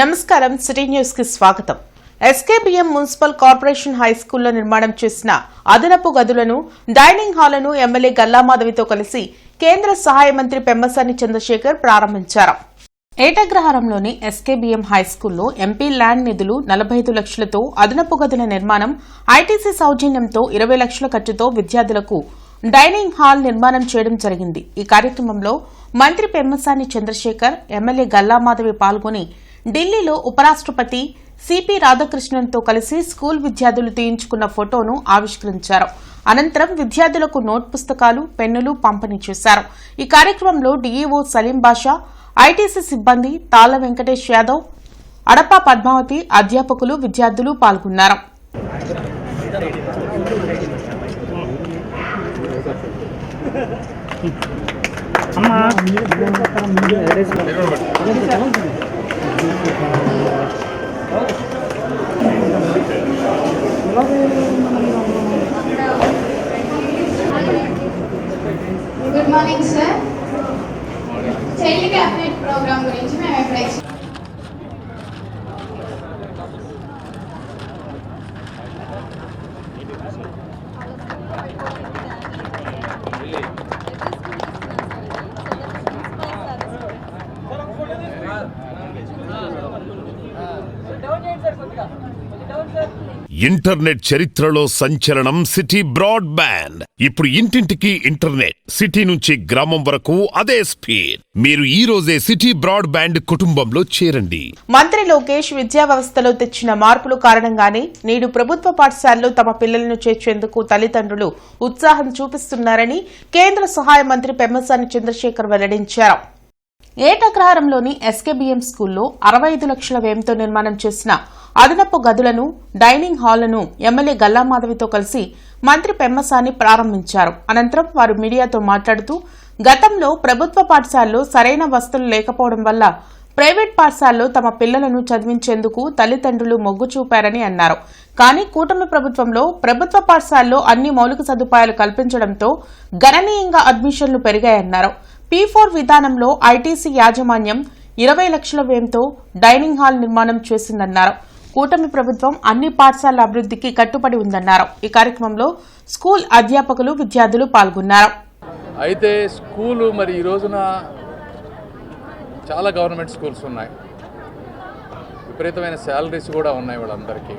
నమస్కారం city news కి స్వాగతం. ఎస్కేబీఎం మున్సిపల్ కార్పొరేషన్ హై స్కూల్లో నిర్మాణం చేసిన అదనపు గదులను, డైనింగ్ హాల్ను ఎమ్మెల్యే గల్లామాధవితో కలిసి కేంద్ర సహాయ మంత్రి పెమ్మసాని చంద్రశేఖర్ ప్రారంభించారు. ఏటగ్రహారంలోని ఎస్కేబీఎం హై స్కూల్లో ఎంపీ ల్యాండ్ నిధులు 45 లక్షలతో అదనపు గదుల నిర్మాణం, ఐటీసీ సౌజన్యంతో 20 లక్షల ఖర్చుతో విద్యార్థులకు డైనింగ్ హాల్ నిర్మాణం చేయడం జరిగింది. ఈ కార్యక్రమంలో మంత్రి పెమ్మసాని చంద్రశేఖర్, ఎమ్మెల్యే గల్లామాధవి పాల్గొని ఢిల్లీలో ఉపరాష్ట్రపతి సిపి రాధాకృష్ణన్తో కలిసి స్కూల్ విద్యార్థులు తీయించుకున్న ఫోటోను ఆవిష్కరించారు. అనంతరం విద్యార్థులకు నోట్ పుస్తకాలు, పెన్నులు పంపిణీ చేశారు. ఈ కార్యక్రమంలో డీఈఓ సలీం బాషా, ఐటీసీ సిబ్బంది, తాళ్ల వెంకటేష్ యాదవ్, అడపా పద్మావతి, అధ్యాపకులు, విద్యార్థులు పాల్గొన్నారు. Good morning sir. Child cabinet programme గురించి మేము ఎప్పుడైతే ఇంటర్నెట్ చరిత్రలో సంచలనం సిటీ బ్రాడ్బ్యాండ్. ఇప్పుడు ఇంటింటికి ఇంటర్నెట్, సిటీ నుంచి గ్రామం వరకు అదే స్పీడ్. మీరు ఈ రోజే సిటీ బ్రాడ్బ్యాండ్ కుటుంబంలో చేరండి. మంత్రి లోకేష్ విద్యా వ్యవస్థలో తెచ్చిన మార్పుల కారణంగానే నేడు ప్రభుత్వ పాఠశాలలో తమ పిల్లలను చేర్చేందుకు తల్లిదండ్రులు ఉత్సాహం చూపిస్తున్నారని కేంద్ర సహాయ మంత్రి పెమ్మసాని చంద్రశేఖర్ వెల్లడించారు. ఏటగ్రహారంలోని ఎస్కేబీఎం స్కూల్లో 65 లక్షల వ్యయంతో నిర్మాణం చేసిన అదనపు గదులను, డైనింగ్ హాల్ను ఎమ్మెల్యే గల్లామాధవితో కలిసి మంత్రి పెమ్మసాని ప్రారంభించారు. అనంతరం వారు మీడియాతో మాట్లాడుతూ గతంలో ప్రభుత్వ పాఠశాలలో సరైన వసతులు లేకపోవడం వల్ల ప్రైవేట్ పాఠశాలలో తమ పిల్లలను చదివించేందుకు తల్లిదండ్రులు మొగ్గు చూపారని అన్నారు. కానీ కూటమి ప్రభుత్వంలో ప్రభుత్వ పాఠశాలలో అన్ని మౌలిక సదుపాయాలు కల్పించడంతో గణనీయంగా అడ్మిషన్లు పెరిగాయన్నారు. P4 విధానంలో ఐటీసీ యాజమాన్యం 20 లక్షల వ్యయంతో డైనింగ్ హాల్ నిర్మాణం చేసిందన్నారు. కూటమి ప్రభుత్వం అన్ని పాఠశాలల అభివృద్ధికి కట్టుబడి ఉందన్నారు. ఈ కార్యక్రమంలో స్కూల్ అధ్యాపకులు, విద్యార్థులు పాల్గొన్నారు. అయితే స్కూలు మరి ఈ రోజున చాలా గవర్నమెంట్ స్కూల్స్ ఉన్నాయి, విపరీతమైన శాలరీస్ కూడా ఉన్నాయి వాళ్ళందరికీ.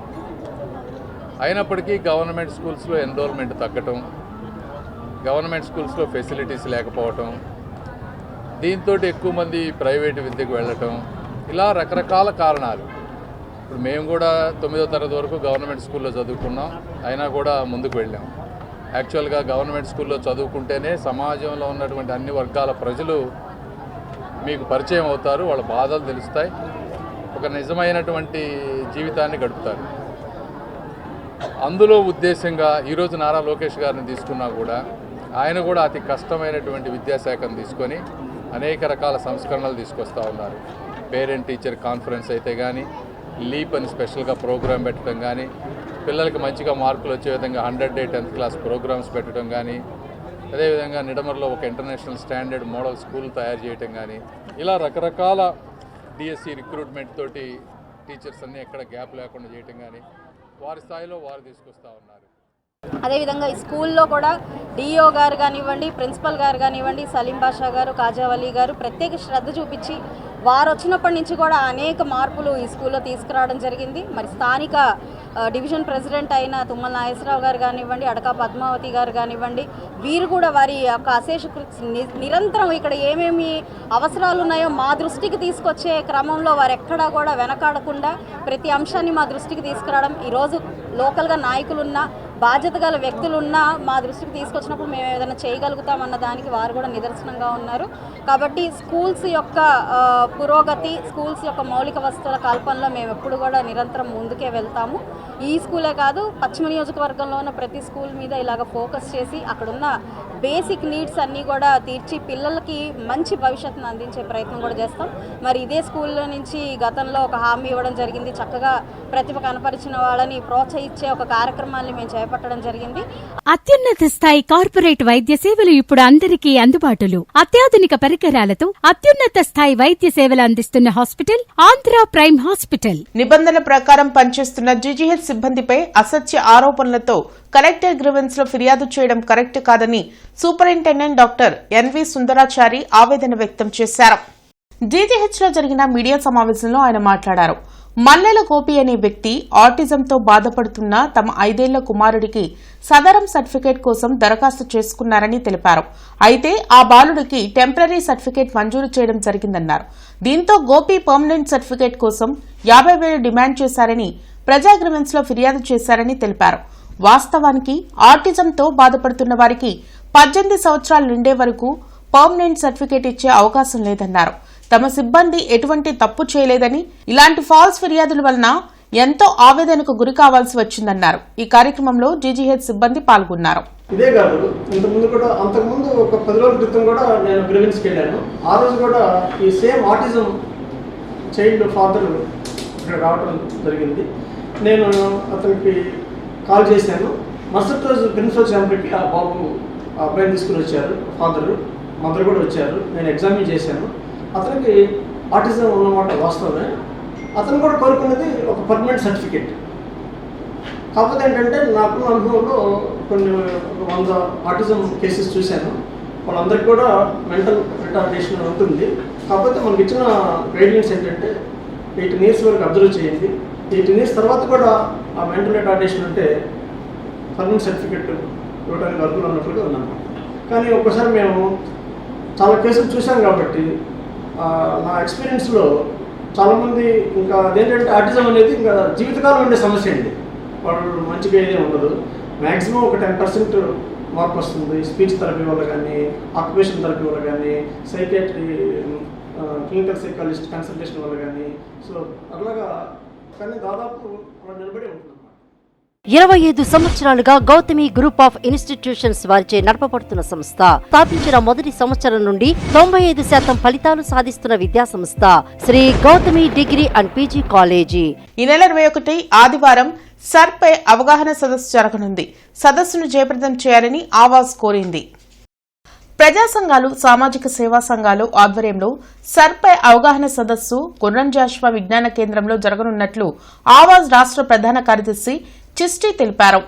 అయినప్పటికీ గవర్నమెంట్ స్కూల్స్లో ఎన్రోల్మెంట్ తగ్గటం, గవర్నమెంట్ స్కూల్స్లో ఫెసిలిటీస్ లేకపోవటం, దీంతో ఎక్కువ మంది ప్రైవేటు విద్యకు వెళ్ళటం, ఇలా రకరకాల కారణాలు. ఇప్పుడు మేము కూడా 9వ తరగతి వరకు గవర్నమెంట్ స్కూల్లో చదువుకున్నాం, అయినా కూడా ముందుకు వెళ్ళాం. యాక్చువల్గా గవర్నమెంట్ స్కూల్లో చదువుకుంటేనే సమాజంలో ఉన్నటువంటి అన్ని వర్గాల ప్రజలు మీకు పరిచయం అవుతారు, వాళ్ళ బాధలు తెలుస్తాయి, ఒక నిజమైనటువంటి జీవితాన్ని గడుపుతారు. అందులో ఉద్దేశంగా ఈరోజు నారా లోకేష్ గారిని తీసుకున్నా కూడా ఆయన కూడా అతి కష్టమైనటువంటి విద్యాశాఖను తీసుకొని అనేక రకాల సంస్కరణలు తీసుకొస్తూ ఉన్నారు. పేరెంట్ టీచర్ కాన్ఫరెన్స్ అయితే కానీ, లీప్ అని స్పెషల్గా ప్రోగ్రాం పెట్టడం కానీ, పిల్లలకి మంచిగా మార్కులు వచ్చే విధంగా 100-day 10th క్లాస్ ప్రోగ్రామ్స్ పెట్టడం కానీ, అదేవిధంగా నిడమర్లో ఒక ఇంటర్నేషనల్ స్టాండర్డ్ మోడల్ స్కూల్ తయారు చేయడం కానీ, ఇలా రకరకాల డిఎస్సి రిక్రూట్మెంట్ తోటి టీచర్స్ అన్నీ ఎక్కడ గ్యాప్ లేకుండా చేయటం కానీ వారి స్థాయిలో వారు తీసుకొస్తూ ఉన్నారు. అదేవిధంగా ఈ స్కూల్లో కూడా డిఓ గారు కానివ్వండి, ప్రిన్సిపల్ గారు కానివ్వండి, సలీం బాషా గారు, కాజావలి గారు ప్రత్యేక శ్రద్ధ చూపించి వారు వచ్చినప్పటి నుంచి కూడా అనేక మార్పులు ఈ స్కూల్లో తీసుకురావడం జరిగింది. మరి స్థానిక డివిజన్ ప్రెసిడెంట్ అయిన తుమ్మల నాగేశ్వరరావు గారు కానివ్వండి, అడకా పద్మావతి గారు కానివ్వండి, వీరు కూడా వారి యొక్క అశేష నిరంతరం ఇక్కడ ఏమేమి అవసరాలు ఉన్నాయో మా దృష్టికి తీసుకొచ్చే క్రమంలో వారు ఎక్కడా కూడా వెనకాడకుండా ప్రతి అంశాన్ని మా దృష్టికి తీసుకురావడం, ఈరోజు లోకల్గా నాయకులున్నా, బాధ్యత గల వ్యక్తులున్నా మా దృష్టికి తీసుకొచ్చినప్పుడు మేము ఏదైనా చేయగలుగుతామన్న దానికి వారు కూడా నిదర్శనంగా ఉన్నారు. కాబట్టి స్కూల్స్ యొక్క పురోగతి, స్కూల్స్ యొక్క మౌలిక వసతుల కల్పనలో మేము ఎప్పుడు కూడా నిరంతరం ముందుకే వెళ్తాము. ఈ స్కూలే కాదు, పశ్చిమ నియోజకవర్గంలో ఉన్న ప్రతి స్కూల్ మీద ఇలాగ ఫోకస్ చేసి అక్కడున్న బేసిక్ నీడ్స్ అన్నీ కూడా తీర్చి పిల్లలకి మంచి భవిష్యత్తును అందించే ప్రయత్నం కూడా చేస్తాం. మరి ఇదే స్కూల్లో నుంచి గతంలో ఒక హామీ ఇవ్వడం జరిగింది, చక్కగా ప్రతిభ కనపరిచిన వాళ్ళని ప్రోత్సహించే ఒక కార్యక్రమాన్ని మేము చేపట్టడం జరిగింది. అత్యున్నత స్థాయి కార్పొరేట్ వైద్య సేవలు ఇప్పుడు అందరికీ అందుబాటులో. అత్యాధునిక పరికరాలతో అత్యున్నత స్థాయి వైద్య సేవలు అందిస్తున్న హాస్పిటల్ ఆంధ్ర ప్రైమ్ హాస్పిటల్. నిబంధనల ప్రకారం పనిచేస్తున్న జీజీహెచ్ సిబ్బందిపై అసత్య ఆరోపణలతో కలెక్టర్ గ్రీవెన్స్ లో ఫిర్యాదు చేయడం కరెక్ట్ కాదని సూపరింటెండెంట్ డాక్టర్ ఎన్వి సుందరాచారి ఆవేదన వ్యక్తం చేశారు. జీజీహెచ్ లో జరిగిన మీడియా సమావేశంలో ఆయన మాట్లాడారు. మల్లెల గోపి అనే వ్యక్తి ఆటిజంతో బాధపడుతున్న తమ 5 ఏళ్ల కుమారుడికి సదరం సర్టిఫికేట్ కోసం దరఖాస్తు చేసుకున్నారని తెలిపారు. అయితే ఆ బాలుడికి టెంపరరీ సర్టిఫికేట్ మంజూరు చేయడం జరిగిందన్నారు. దీంతో గోపి పర్మనెంట్ సర్టిఫికేట్ కోసం 50,000 డిమాండ్ చేశారని ప్రజా గ్రీవెన్స్ లో ఫిర్యాదు చేశారని తెలిపారు. వాస్తవానికి ఆటిజంతో బాధపడుతున్న వారికి 18 సంవత్సరాలు నిండే వరకు పర్మనెంట్ సర్టిఫికేట్ ఇచ్చే అవకాశం లేదన్నారు. తమ సిబ్బంది ఎటువంటి తప్పు చేయలేదని, ఇలాంటి ఫాల్స్ ఫిర్యాదుల వలన ఎంతో ఆవేదనకు గురి కావాల్సి వచ్చిందన్నారు. ఈ కార్యక్రమంలో జీజీహెచ్ సిబ్బంది పాల్గొన్నారు. ఇదే కాదు, అంతకుముందు ఒక 10 రోజుల క్రితం కూడా నేను గ్రీవెన్స్కి వెళ్ళాను. ఆ రోజు కూడా ఈ సేమ్ ఆటిజం చైల్డ్ ఫాదర్ ఇక్కడ రావడం జరిగింది. నేను అతనికి కాల్ చేశాను. మరుసటి రోజు ప్రిన్సిపల్ ఛాంబర్కి ఆ అబ్బాయిని తీసుకుని వచ్చారు. ఫాదరు మదర్ కూడా వచ్చారు. నేను ఎగ్జామిన్ చేశాను. అతనికి ఆటిజం ఉన్నమాట వాస్తవమే. అతను కూడా కోరుకున్నది ఒక పర్మనెంట్ సర్టిఫికేట్. కాకపోతే ఏంటంటే నాకు అనుభవంలో కొన్ని 100 ఆటిజం కేసెస్ చూశాను. వాళ్ళందరికీ కూడా మెంటల్ రిటార్డేషన్ ఉంటుంది. కాకపోతే మనకి ఇచ్చిన గైడ్లైన్స్ ఏంటంటే 18 years వరకు అబ్జర్వ్ చేయండి. 18 years తర్వాత కూడా ఆ మెంటల్ రిటార్డేషన్ ఉంటే పర్మనెంట్ సర్టిఫికేట్ ఇవ్వడానికి అర్హులు ఉన్నట్టుగా ఉన్నాను. కానీ ఒక్కసారి మేము చాలా కేసులు చూసాం కాబట్టి నా ఎక్స్పీరియన్స్లో చాలామంది ఇంకా అదేంటంటే ఆటిజం అనేది ఇంకా జీవితకాలం ఉండే సమస్య అండి. వాళ్ళు మంచిగా ఏదే ఉండదు. మ్యాక్సిమం ఒక 10% మార్పు వస్తుంది. స్పీచ్ థెరపీ వల్ల కానీ, ఆక్యుపేషన్ థెరపీ వల్ల కానీ, సైకియాట్రీ క్లినికల్ సైకాలజిస్ట్ కన్సల్టేషన్ వల్ల కానీ, సో అట్లాగా కానీ దాదాపు అలా నిలబడి ఉంటుంది. 25 సంవత్సరాలుగా గౌతమి గ్రూప్ ఆఫ్ ఇన్స్టిట్యూషన్స్ వారిచే నడపబడుతున్న సంస్థ. స్థాపించిన మొదటి సంవత్సరం నుండి 95% ఫలితాలు సాధిస్తున్న విద్యా సంస్థ Shri Gautami degree and PG college. ఈ నెల 21 ఆదివారం సర్పై అవగాహన సదస్సు జరగనుంది. సదస్సును జయప్రదం చేయాలని ఆవాజ్ కోరింది. ప్రజా సంఘాలు, సామాజిక సేవా సంఘాలు ఆధ్వర్యంలో సర్పై అవగాహన సదస్సు గుర్రం జాషువా విజ్ఞాన కేంద్రంలో జరగనున్నట్లు ఆవాజ్ రాష్ట్ర ప్రధాన కార్యదర్శి చిస్టీ తెలిపారు.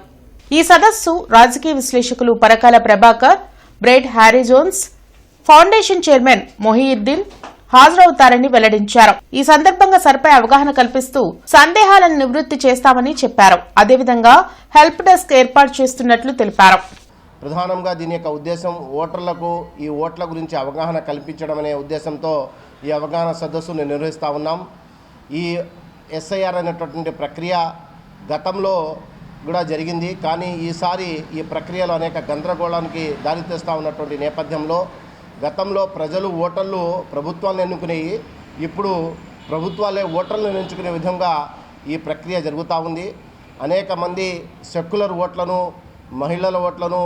ఈ సదస్సు రాజకీయ విశ్లేషకులు పరకాల ప్రభాకర్, బ్రెడ్ హ్యారీజోన్స్, ఫౌండేషన్ చైర్మన్ మొహియుద్దీన్ హాజరవుతారని వెల్లడించారు. ఈ సందర్భంగా సర్పై అవగాహన కల్పిస్తూ సందేహాలను నివృత్తి చేస్తామని చెప్పారు. అదేవిధంగా హెల్ప్ డెస్క్ ఏర్పాటు చేస్తున్నట్లు తెలిపారు. ప్రధానంగా దీని యొక్క ఉద్దేశం ఓటర్లకు ఈ ఓట్ల గురించి అవగాహన కల్పించడం అనే ఉద్దేశంతో ఈ అవగాహన సదస్సును నిర్వహిస్తూ ఉన్నాం. ఈ ఎస్ఐఆర్ అనేటటువంటి ప్రక్రియ గతంలో కూడా జరిగింది. కానీ ఈసారి ఈ ప్రక్రియలో అనేక గందరగోళానికి దారితీస్తూ ఉన్నటువంటి నేపథ్యంలో గతంలో ప్రజలు ఓటర్లు ప్రభుత్వాలను ఎన్నుకునేవి, ఇప్పుడు ప్రభుత్వాలే ఓటర్లను ఎంచుకునే విధంగా ఈ ప్రక్రియ జరుగుతూ ఉంది. అనేక మంది సెక్యులర్ ఓట్లను, మహిళల ఓట్లను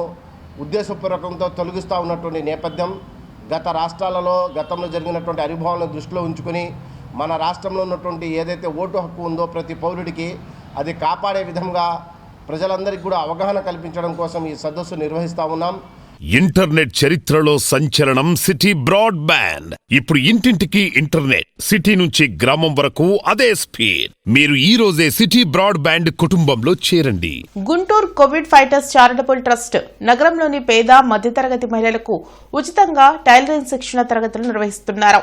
ఉద్దేశపూర్వకంతో తొలగిస్తూ ఉన్నటువంటి నేపథ్యం. గత రాష్ట్రాలలో గతంలో జరిగినటువంటి అనుభవాలను దృష్టిలో ఉంచుకొని మన రాష్ట్రంలో ఉన్నటువంటి ఏదైతే ఓటు హక్కు ఉందో ప్రతి పౌరుడికి అది కాపాడే విధంగా ప్రజలందరికీ కూడా అవగాహన కల్పించడం కోసం ఈ సదస్సు నిర్వహిస్తా ఉన్నాం. ఇంటర్నెట్ చరిత్రలో సంచలనం సిటీ బ్రాడ్బ్యాండ్. ఇప్పుడు ఇంటింటికి ఇంటర్నెట్, సిటీ నుంచి గ్రామం వరకు అదే స్పీడ్. మీరు ఈ రోజే సిటీ బ్రాడ్బ్యాండ్ కుటుంబంలో చేరండి. Guntur Covid fighters charitable trust నగరంలోని పేద, మధ్యతరగతి మహిళలకు ఉచితంగా టైలరింగ్ శిక్షణ తరగతులు నిర్వహిస్తున్నారు.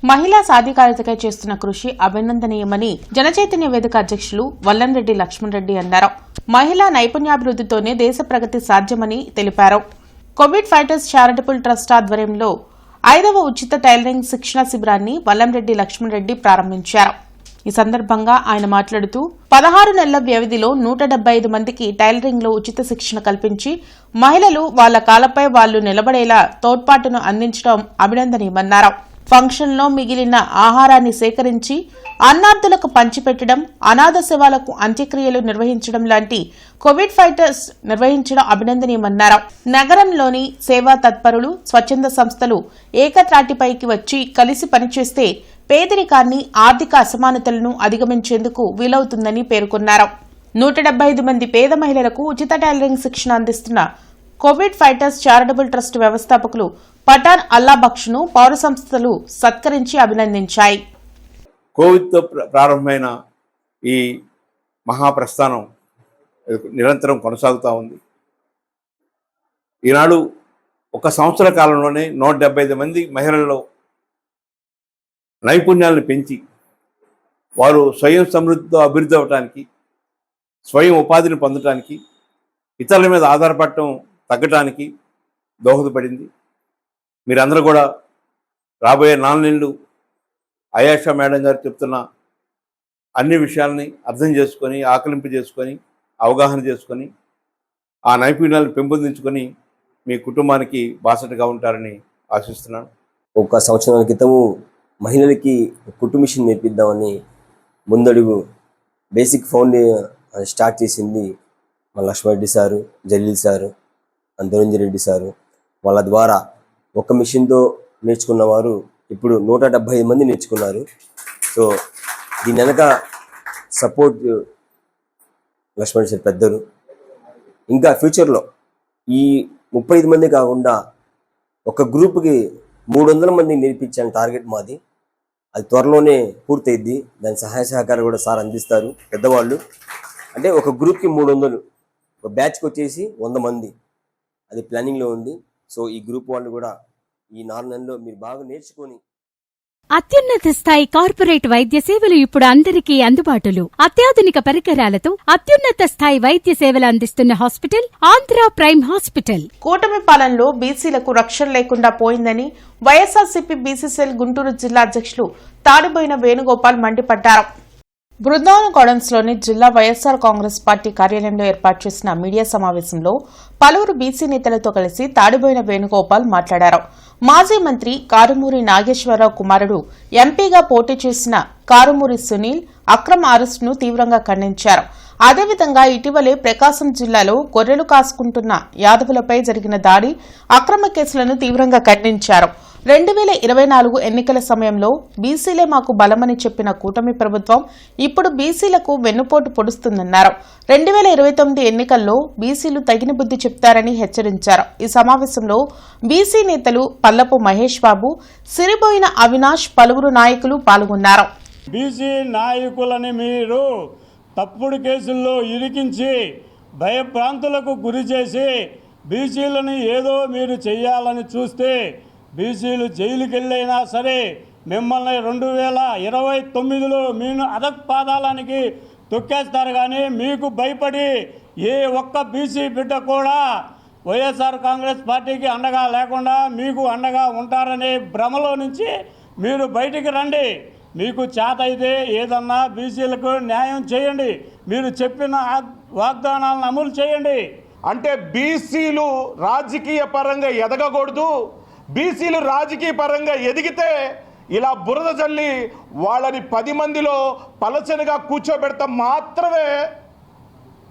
మహిళా సాధికారతకై చేస్తున్న కృషి అభినందనీయమని జనచైతన్య వేదిక అధ్యక్షులు వల్లంరెడ్డి లక్ష్మణ్ రెడ్డి అన్నారు. మహిళా నైపుణ్యాభివృద్ధితోనే దేశ ప్రగతి సాధ్యమని తెలిపారు. కోవిడ్ ఫైటర్స్ చారిటబుల్ ట్రస్ట్ ఆధ్వర్యంలో 5వ ఉచిత టైలరింగ్ శిక్షణ శిబిరాన్ని వల్లంరెడ్డి లక్ష్మణ్ రెడ్డి ప్రారంభించారు. ఈ సందర్భంగా ఆయన మాట్లాడుతూ 16 నెలల వ్యవధిలో 175 మందికి టైలరింగ్ లో ఉచిత శిక్షణ కల్పించి మహిళలు వాళ్ల కాళ్లపై వాళ్లు నిలబడేలా తోడ్పాటును అందించడం అభినందనీయమన్నారు. ఫంక్షన్లో మిగిలిన ఆహారాన్ని సేకరించి అన్నార్థులకు పంచిపెట్టడం, అనాథ శవాలకు అంత్యక్రియలు నిర్వహించడం లాంటి కోవిడ్ ఫైటర్స్ నిర్వహించడం అభినందనీయమన్నారు. నగరంలోని సేవా తత్పరులు, స్వచ్ఛంద సంస్థలు ఏకత్రాటిపైకి వచ్చి కలిసి పనిచేస్తే పేదరికాన్ని, ఆర్థిక అసమానతలను అధిగమించేందుకు వీలవుతుందని పేర్కొన్నారు. 175 మంది పేద మహిళలకు ఉచిత టైలరింగ్ శిక్షణ అందిస్తున్న కోవిడ్ ఫైటర్స్ చారిటబుల్ ట్రస్ట్ వ్యవస్థాపకులు పఠాన్ అల్లా బక్షును పౌర సంస్థలు సత్కరించి అభినందించాయి. కోవిడ్తో ప్రారంభమైన ఈ మహాప్రస్థానం నిరంతరం కొనసాగుతూ ఉంది. ఈనాడు 1 సంవత్సర కాలంలోనే 175 మంది మహిళల్లో నైపుణ్యాలను పెంచి వారు స్వయం సమృద్ధితో అభివృద్ధి అవ్వటానికి, స్వయం ఉపాధిని పొందటానికి, ఇతరుల మీద ఆధారపడటం తగ్గటానికి దోహదపడింది. మీరందరూ కూడా రాబోయే 4 నెలలు ఆయాషా మేడం గారు చెప్తున్న అన్ని విషయాల్ని అర్థం చేసుకొని, ఆకలింపు చేసుకొని, అవగాహన చేసుకొని, ఆ నైపుణ్యాలను పెంపొందించుకొని మీ కుటుంబానికి బాసటగా ఉంటారని ఆశిస్తున్నాను. 1 సంవత్సరాల క్రితము మహిళలకి కుట్టు మిషన్ నేర్పిద్దామని ముందడుగు బేసిక్ ఫౌండ్ స్టార్ట్ చేసింది మన Lakshmanreddy sir, Jalil sir, Dhananjaya Reddy sir. వాళ్ళ ద్వారా 1 మిషన్తో నేర్చుకున్న వారు ఇప్పుడు 175 మంది నేర్చుకున్నారు. సో దీని వెనక సపోర్ట్ లక్ష్మణ్ సార్ పెద్దలు. ఇంకా ఫ్యూచర్లో ఈ 35 మంది కాకుండా ఒక గ్రూప్కి 300 మంది నేర్పించాలని టార్గెట్ మాది. అది త్వరలోనే పూర్తయిద్ది. దాని సహాయ సహకారం కూడా సార్ అందిస్తారు. పెద్దవాళ్ళు అంటే ఒక గ్రూప్కి 300, ఒక బ్యాచ్కి వచ్చేసి 100 మంది, అది ప్లానింగ్లో ఉంది. సో ఈ గ్రూప్ వాళ్ళు కూడా ఈ 4 నెలల్లో మీరు బాగా నేర్చుకొని అత్యున్నత స్థాయి కార్పొరేట్ వైద్య సేవలు ఇప్పుడు అందరికీ అందుబాటులో. అత్యాధునిక పరికరాలతో అత్యున్నత స్థాయి వైద్య సేవలు అందిస్తున్న హాస్పిటల్ ఆంధ్ర ప్రైమ్ హాస్పిటల్. కూటమి పాలనలో బీసీలకు రక్షణ లేకుండా పోయిందని వైఎస్ఆర్సీపీ బీసీసీఎల్ గుంటూరు జిల్లా అధ్యక్షులు తాడిబోయిన వేణుగోపాల్ మండిపడ్డారు. బృందావనం గార్డెన్స్లోని జిల్లా వైఎస్ఆర్ కాంగ్రెస్ పార్టీ కార్యాలయంలో ఏర్పాటు చేసిన మీడియా సమావేశంలో పలువురు బీసీ నేతలతో కలిసి తాడిబోయిన వేణుగోపాల్ మాట్లాడారు. మాజీ మంత్రి కారుమూరి నాగేశ్వరరావు కుమారుడు ఎంపీగా పోటీ చేసిన కారుమూరి సునీల్ అక్రమ అరెస్టును తీవ్రంగా ఖండించారు. అదేవిధంగా ఇటీవలే ప్రకాశం జిల్లాలో గొర్రెలు కాసుకుంటున్న యాదవులపై జరిగిన దాడి, అక్రమ కేసులను తీవ్రంగా ఖండించారు. 2024 ఎన్నికల సమయంలో బీసీలే మాకు బలమని చెప్పిన కూటమి ప్రభుత్వం ఇప్పుడు బీసీలకు వెన్నుపోటు పొడుస్తుందన్నారు. 2029 ఎన్నికల్లో బీసీలు తగిన బుద్ధి చెప్తారని హెచ్చరించారు. ఈ సమావేశంలో బీసీ నేతలు పల్లపు మహేష్ బాబు, సిరిబోయిన అవినాష్, పలువురు నాయకులు పాల్గొన్నారు. బీసీ నాయకులని మీరు తప్పుడు కేసుల్లో ఇరికించి భయభ్రాంతులకు గురి చేసి బీసీలను ఏదో మీరు చెయ్యాలని చూస్తే బీసీలు జైలుకి వెళ్ళైనా సరే మిమ్మల్ని 2029లో మీరు అధపాతాళానికి తొక్కేస్తారు. కానీ మీకు భయపడి ఏ ఒక్క బీసీ బిడ్డ కూడా వైఎస్ఆర్ కాంగ్రెస్ పార్టీకి అండగా లేకుండా మీకు అండగా ఉంటారనే భ్రమలో నుంచి మీరు బయటికి రండి. మీకు చేత అయితే ఏదన్నా బీసీలకు న్యాయం చేయండి. మీరు చెప్పిన వాగ్దానాలను అమలు చేయండి. అంటే బీసీలు రాజకీయ పరంగా ఎదగకూడదు. బీసీలు రాజకీయ పరంగా ఎదిగితే ఇలా బురద జల్లి వాళ్ళని 10 మందిలో పలచనగా కూర్చోబెడతా మాత్రమే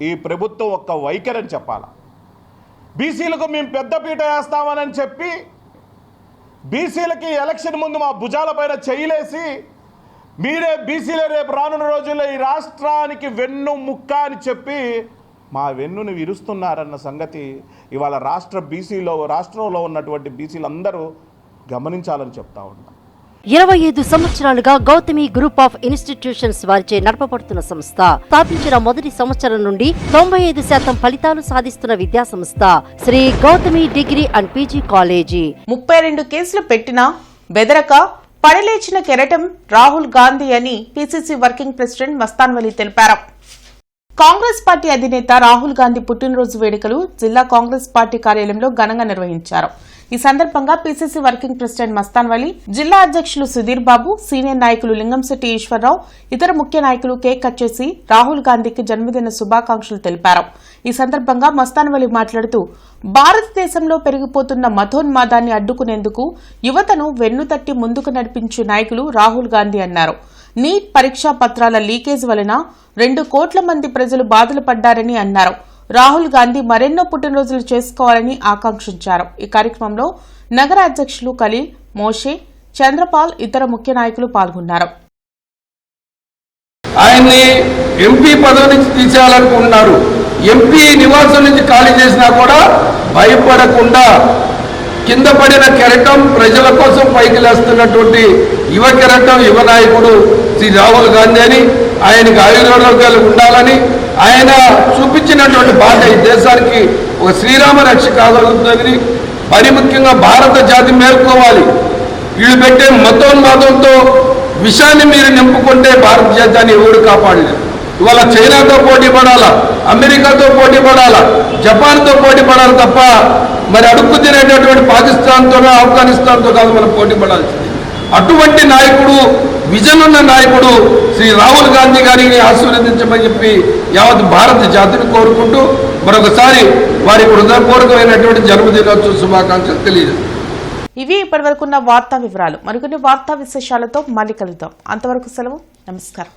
ఈ ప్రభుత్వం ఒక్క వైఖరని చెప్పాలి. బీసీలకు మేము పెద్దపీట వేస్తామని చెప్పి బీసీలకి ఎలక్షన్ ముందు మా భుజాలపైన చేయలేసి మీరే బీసీలే రేపు రానున్న రోజుల్లో ఈ రాష్ట్రానికి వెన్ను ముక్క అని చెప్పి మా వెన్నుని విరుస్తున్నారన్న సంగతి ఇవాళ రాష్ట్రంలో ఉన్నటువంటి బీసీలందరూ గమనించాలని చెప్తా ఉన్నా. 25 సంవత్సరాలుగా గౌతమి గ్రూప్ ఆఫ్ ఇన్స్టిట్యూషన్స్ వారిచే నడపబడుతున్న సంస్థ. స్థాపించిన మొదటి సంవత్సరం నుండి 95% ఫలితాలు సాధిస్తున్న విద్యా సంస్థ Shri Gautami degree and PG college. 32 కేసులు పెట్టినా బెదరక పడలేచిన కెరటం రాహుల్ గాంధీ అని PCC working president Mastan Vali తెలిపారు. కాంగ్రెస్ పార్టీ అధినేత రాహుల్ గాంధీ పుట్టినరోజు వేడుకలు జిల్లా కాంగ్రెస్ పార్టీ కార్యాలయంలో ఘనంగా నిర్వహించారు. ఈ సందర్భంగా పీసీసీ వర్కింగ్ ప్రెసిడెంట్ మస్తాన్ వలి, జిల్లా అధ్యక్షులు సుధీర్ బాబు, సీనియర్ నాయకులు లింగంశెట్టి ఈశ్వరరావు, ఇతర ముఖ్య నాయకులు కేక్ కట్ చేసి రాహుల్ గాంధీకి జన్మదిన శుభాకాంక్షలు తెలిపారు. ఈ సందర్భంగా మస్తాన్ వలి మాట్లాడుతూ భారతదేశంలో పెరిగిపోతున్న మతోన్మాదాన్ని అడ్డుకునేందుకు యువతను వెన్నుతట్టి ముందుకు నడిపించే నాయకులు రాహుల్ గాంధీ అన్నారు. నీట్ పరీక్షా పత్రాల లీకేజ్ వలన 2 కోట్ల మంది ప్రజలు బాధలు పడ్డారని అన్నారు. రాహుల్ గాంధీ మరెన్నో పుట్టినరోజులు చేసుకోవాలని ఆకాంక్షించారు. ఈ కార్యక్రమంలో నగర అధ్యక్షులు ఖలీల్, మోషే, చంద్రపాల్, ఇతర ముఖ్య నాయకులు పాల్గొన్నారు. ఆయన్ని ఎంపీ పదవి నుంచి తీసేయాలనుకుంటున్నారు. ఎంపీ నివాసం నుంచి ఖాళీ చేసినా కూడా భయపడకుండా కింద పడిన కెరటం ప్రజల కోసం పైకి లేస్తున్నటువంటి యువ కెరటం, యువ నాయకుడు శ్రీ రాహుల్ గాంధీ అని, ఆయనకి ఆయుర్వేదాలు ఉండాలని ఆయన చూపించినటువంటి బాధ ఈ దేశానికి ఒక శ్రీరామ రక్ష కాగలుగుతుందని, మరి ముఖ్యంగా భారత జాతి మేల్కోవాలి. వీళ్ళు పెట్టే మతోన్మాదంతో విషయాన్ని మీరు నింపుకుంటే భారత జాతాన్ని ఎవరు కాపాడలేదు. ఇవాళ చైనాతో పోటీ పడాలా, అమెరికాతో పోటీ పడాలా, జపాన్తో పోటీ పడాలి తప్ప మరి అడుక్కు తినేటటువంటి పాకిస్తాన్తోనో ఆఫ్ఘనిస్తాన్తో కాదు మనం పోటీ పడాల్సింది. అటువంటి నాయకుడు, విజన్ ఉన్న నాయకుడు శ్రీ రాహుల్ గాంధీ గారిని ఆశీర్వదించమని చెప్పి యావత్ భారత జాతిని కోరుకుంటూ మరొకసారి వారికి హృదయపూర్వకమైనటువంటి జన్మదినోత్సవ శుభాకాంక్షలు తెలియదు. ఇవి ఇప్పటివరకున్న వార్తా వివరాలు. మరికొన్ని వార్తా విశేషాలతో మళ్ళీ కలుద్దాం. అంతవరకు సెలవు. నమస్కారం.